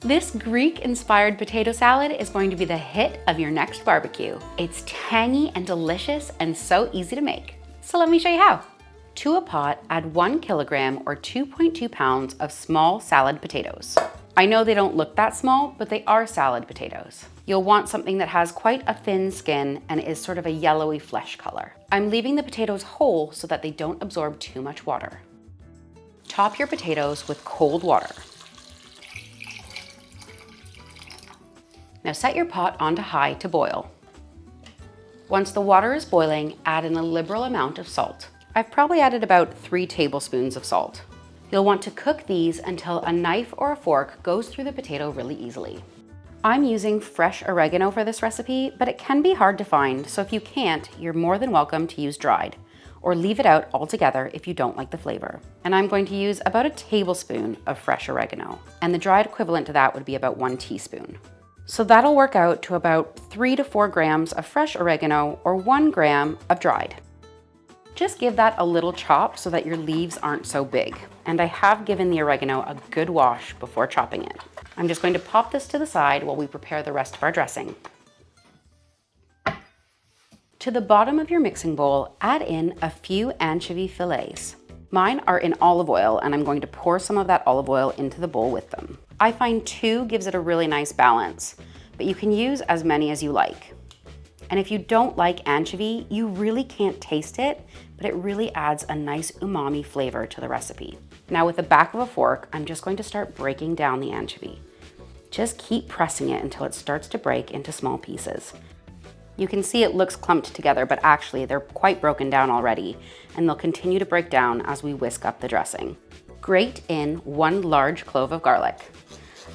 This Greek-inspired potato salad is going to be the hit of your next barbecue. It's tangy and delicious and so easy to make. So let me show you how. To a pot, add 1 kilogram or 2.2 pounds of small salad potatoes. I know they don't look that small, but they are salad potatoes. You'll want something that has quite a thin skin and is sort of a yellowy flesh color. I'm leaving the potatoes whole so that they don't absorb too much water. Top your potatoes with cold water. Now set your pot onto high to boil. Once the water is boiling, add in a liberal amount of salt. I've probably added about 3 tablespoons of salt. You'll want to cook these until a knife or a fork goes through the potato really easily. I'm using fresh oregano for this recipe, but it can be hard to find, so if you can't, you're more than welcome to use dried, or leave it out altogether if you don't like the flavor. And I'm going to use about a tablespoon of fresh oregano, and the dried equivalent to that would be about 1 teaspoon. So that'll work out to about 3 to 4 grams of fresh oregano or 1 gram of dried. Just give that a little chop so that your leaves aren't so big. And I have given the oregano a good wash before chopping it. I'm just going to pop this to the side while we prepare the rest of our dressing. To the bottom of your mixing bowl, add in a few anchovy fillets. Mine are in olive oil, and I'm going to pour some of that olive oil into the bowl with them. I find 2 gives it a really nice balance, but you can use as many as you like. And if you don't like anchovy, you really can't taste it, but it really adds a nice umami flavor to the recipe. Now with the back of a fork, I'm just going to start breaking down the anchovy. Just keep pressing it until it starts to break into small pieces. You can see it looks clumped together, but actually they're quite broken down already, and they'll continue to break down as we whisk up the dressing. Grate in 1 large clove of garlic.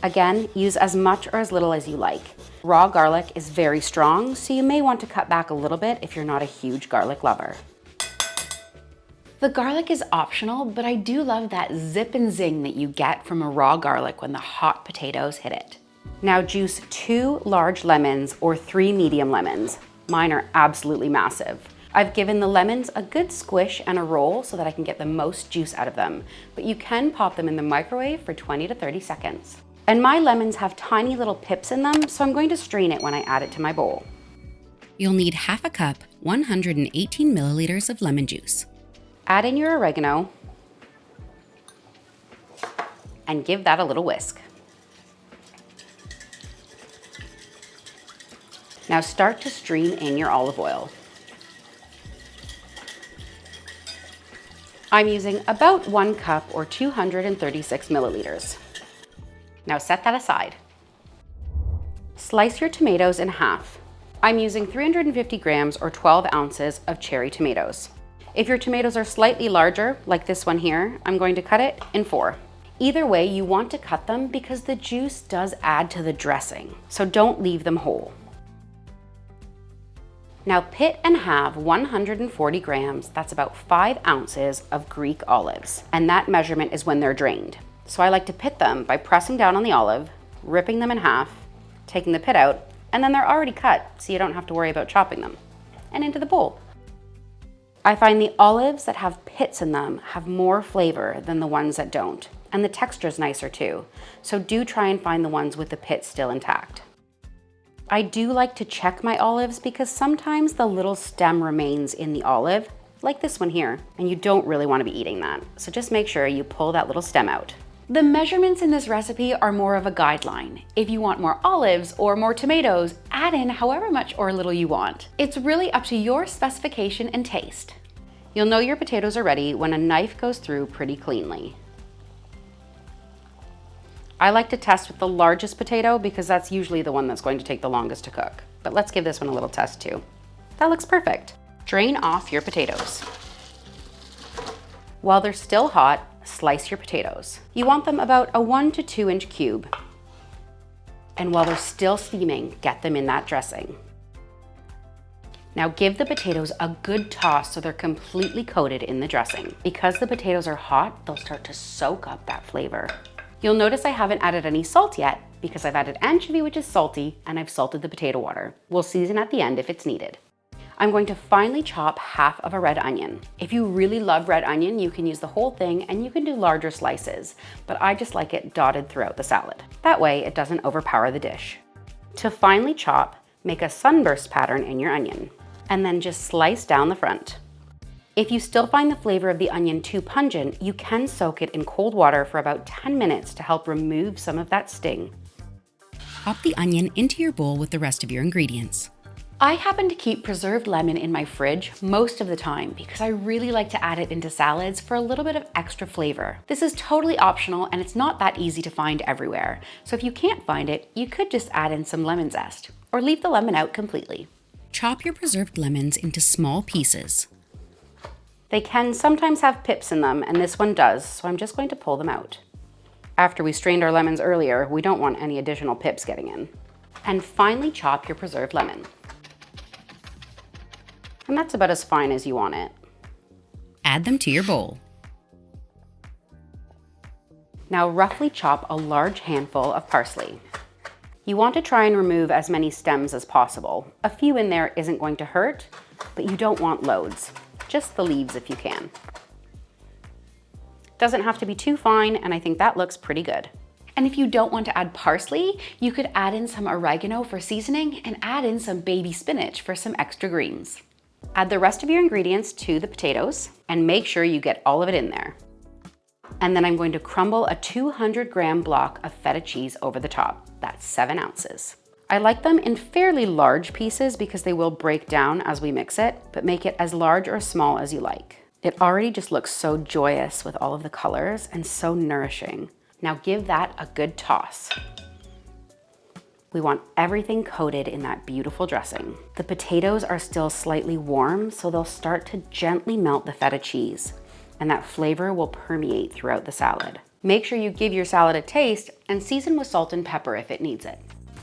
Again, use as much or as little as you like. Raw garlic is very strong, so you may want to cut back a little bit if you're not a huge garlic lover. The garlic is optional, but I do love that zip and zing that you get from a raw garlic when the hot potatoes hit it. Now juice 2 large lemons or 3 medium lemons. Mine are absolutely massive. I've given the lemons a good squish and a roll so that I can get the most juice out of them, but you can pop them in the microwave for 20 to 30 seconds. And my lemons have tiny little pips in them, so I'm going to strain it when I add it to my bowl. You'll need half a cup, 118 milliliters of lemon juice. Add in your oregano and give that a little whisk. Now start to stream in your olive oil. I'm using about 1 cup or 236 milliliters. Now set that aside. Slice your tomatoes in half. I'm using 350 grams or 12 ounces of cherry tomatoes. If your tomatoes are slightly larger, like this one here, I'm going to cut it in 4. Either way, you want to cut them because the juice does add to the dressing, so don't leave them whole. Now pit and halve 140 grams, that's about 5 ounces of Greek olives, and that measurement is when they're drained. So I like to pit them by pressing down on the olive, ripping them in half, taking the pit out, and then they're already cut, so you don't have to worry about chopping them. And into the bowl. I find the olives that have pits in them have more flavor than the ones that don't, and the texture is nicer too, so do try and find the ones with the pits still intact. I do like to check my olives because sometimes the little stem remains in the olive, like this one here, and you don't really want to be eating that, so just make sure you pull that little stem out. The measurements in this recipe are more of a guideline. If you want more olives or more tomatoes, add in however much or little you want. It's really up to your specification and taste. You'll know your potatoes are ready when a knife goes through pretty cleanly. I like to test with the largest potato because that's usually the one that's going to take the longest to cook. But let's give this one a little test too. That looks perfect. Drain off your potatoes. While they're still hot, slice your potatoes. You want them about a 1 to 2 inch cube. And while they're still steaming, get them in that dressing. Now give the potatoes a good toss so they're completely coated in the dressing. Because the potatoes are hot, they'll start to soak up that flavor. You'll notice I haven't added any salt yet because I've added anchovy, which is salty, and I've salted the potato water. We'll season at the end if it's needed. I'm going to finely chop half of a red onion. If you really love red onion, you can use the whole thing and you can do larger slices, but I just like it dotted throughout the salad. That way it doesn't overpower the dish. To finely chop, make a sunburst pattern in your onion, and then just slice down the front. If you still find the flavor of the onion too pungent, you can soak it in cold water for about 10 minutes to help remove some of that sting. Pop the onion into your bowl with the rest of your ingredients. I happen to keep preserved lemon in my fridge most of the time because I really like to add it into salads for a little bit of extra flavor. This is totally optional and it's not that easy to find everywhere. So if you can't find it, you could just add in some lemon zest or leave the lemon out completely. Chop your preserved lemons into small pieces. They can sometimes have pips in them, and this one does, so I'm just going to pull them out. After we strained our lemons earlier, we don't want any additional pips getting in. And finely chop your preserved lemon. And that's about as fine as you want it. Add them to your bowl. Now roughly chop a large handful of parsley. You want to try and remove as many stems as possible. A few in there isn't going to hurt, but you don't want loads. Just the leaves if you can. Doesn't have to be too fine, and I think that looks pretty good. And if you don't want to add parsley, you could add in some oregano for seasoning and add in some baby spinach for some extra greens. Add the rest of your ingredients to the potatoes and make sure you get all of it in there. And then I'm going to crumble a 200-gram block of feta cheese over the top. That's 7 ounces. I like them in fairly large pieces because they will break down as we mix it, but make it as large or small as you like. It already just looks so joyous with all of the colors and so nourishing. Now give that a good toss. We want everything coated in that beautiful dressing. The potatoes are still slightly warm, so they'll start to gently melt the feta cheese, and that flavor will permeate throughout the salad. Make sure you give your salad a taste and season with salt and pepper if it needs it.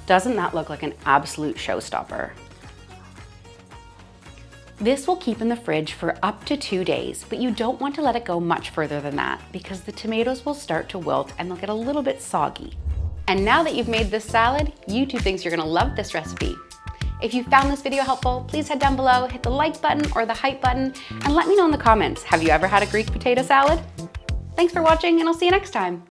Doesn't that look like an absolute showstopper? This will keep in the fridge for up to 2 days, but you don't want to let it go much further than that because the tomatoes will start to wilt and they'll get a little bit soggy. And now that you've made this salad, YouTube thinks you're gonna love this recipe. If you found this video helpful, please head down below, hit the like button or the hype button, and let me know in the comments, have you ever had a Greek potato salad? Thanks for watching, and I'll see you next time.